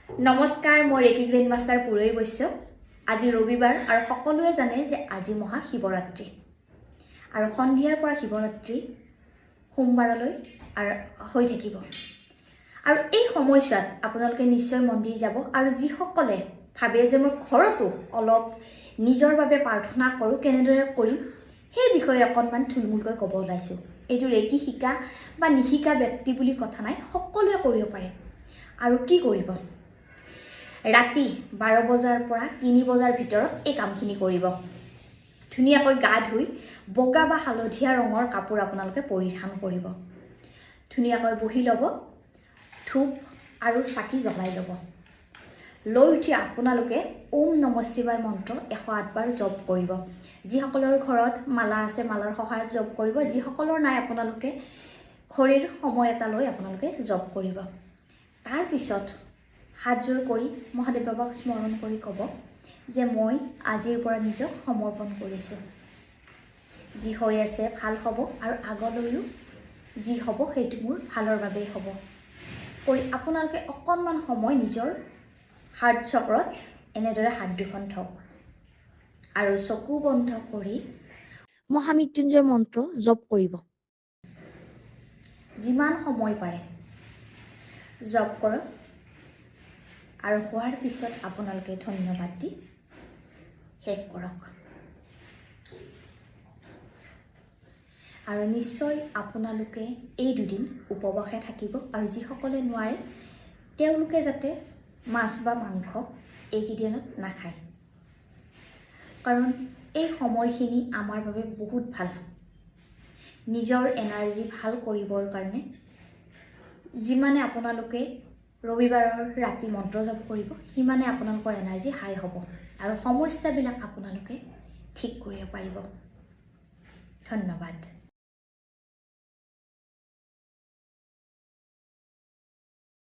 নমস্কাৰ, মই ৰেকি grand master পুৰৈ Baishya. আজি ৰবিবাৰ আৰু সকলোৱে জানে যে আজি মহা শিৱৰাত্ৰি আৰু সন্ধিয়াৰ পৰা শিৱৰাত্ৰি সোমবাৰলৈ আৰু হৈ থাকিব। আৰু এই সময়ছোৱাত আপোনালোকে নিশ্চয় মন্দিৰ যাব আৰু যিসকলে ভাবে যে মই ঘৰতো অলপ নিজৰ বাবে প্ৰাৰ্থনা কৰোঁ, কেনেদৰে কৰিম সেই বিষয়ে অকণমান থুলমূলকৈ ক'ব ওলাইছোঁ। এইটো ৰেকি শিকা বা নিশিকা ব্যক্তি বুলি কথা নাই, সকলোৱে কৰিব পাৰে। আৰু কি কৰিব, ৰাতি 12 বজাৰ পৰা 3 বজাৰ ভিতৰত এই কামখিনি কৰিব। ধুনীয়াকৈ গা ধুই বগা বা হালধীয়া ৰঙৰ কাপোৰ আপোনালোকে পৰিধান কৰিব। ধুনীয়াকৈ বহি ল'ব, ধূপ আৰু চাকি জ্বলাই ল'ব। লৈ উঠি আপোনালোকে ওম নমঃ শিৱায় মন্ত্ৰ 108 বাৰ জপ কৰিব। যিসকলৰ ঘৰত মালা আছে মালাৰ সহায়ত জপ কৰিব, যিসকলৰ নাই আপোনালোকে ঘড়ীৰ সময় এটা লৈ আপোনালোকে জপ কৰিব। তাৰপিছত হাতযোৰ কৰি মহাদেৱ বাবাক স্মৰণ কৰি ক'ব যে মই আজিৰ পৰা নিজক সমৰ্পণ কৰিছোঁ। যি হৈ আছে ভাল হ'ব আৰু আগলৈও যি হ'ব সেইটো মোৰ ভালৰ বাবেই হ'ব। কৰি আপোনালোকে অকণমান সময় নিজৰ হাৰ্ট চক্ৰত এনেদৰে হাত দুখন থওক আৰু চকু বন্ধ কৰি মহামৃত্যুঞ্জয় মন্ত্ৰ জপ কৰিব। যিমান সময় পাৰে জপ কৰক আৰু হোৱাৰ পিছত আপোনালোকে ধন্যবাদ দি শেষ কৰক। আৰু নিশ্চয় আপোনালোকে এই দুদিন উপবাসে থাকিব আৰু যিসকলে নোৱাৰে তেওঁলোকে যাতে মাছ বা মাংস এইকেইদিনত নাখায়, কাৰণ এই সময়খিনি আমাৰ বাবে বহুত ভাল। নিজৰ এনাৰ্জি ভাল কৰিবৰ কাৰণে যিমানে আপোনালোকে ৰবিবাৰৰ ৰাতি মন্ত্ৰ জপ কৰিব সিমানে আপোনালোকৰ এনাৰ্জি হাই হ'ব আৰু সমস্যাবিলাক আপোনালোকে ঠিক কৰিব পাৰিব। ধন্যবাদ।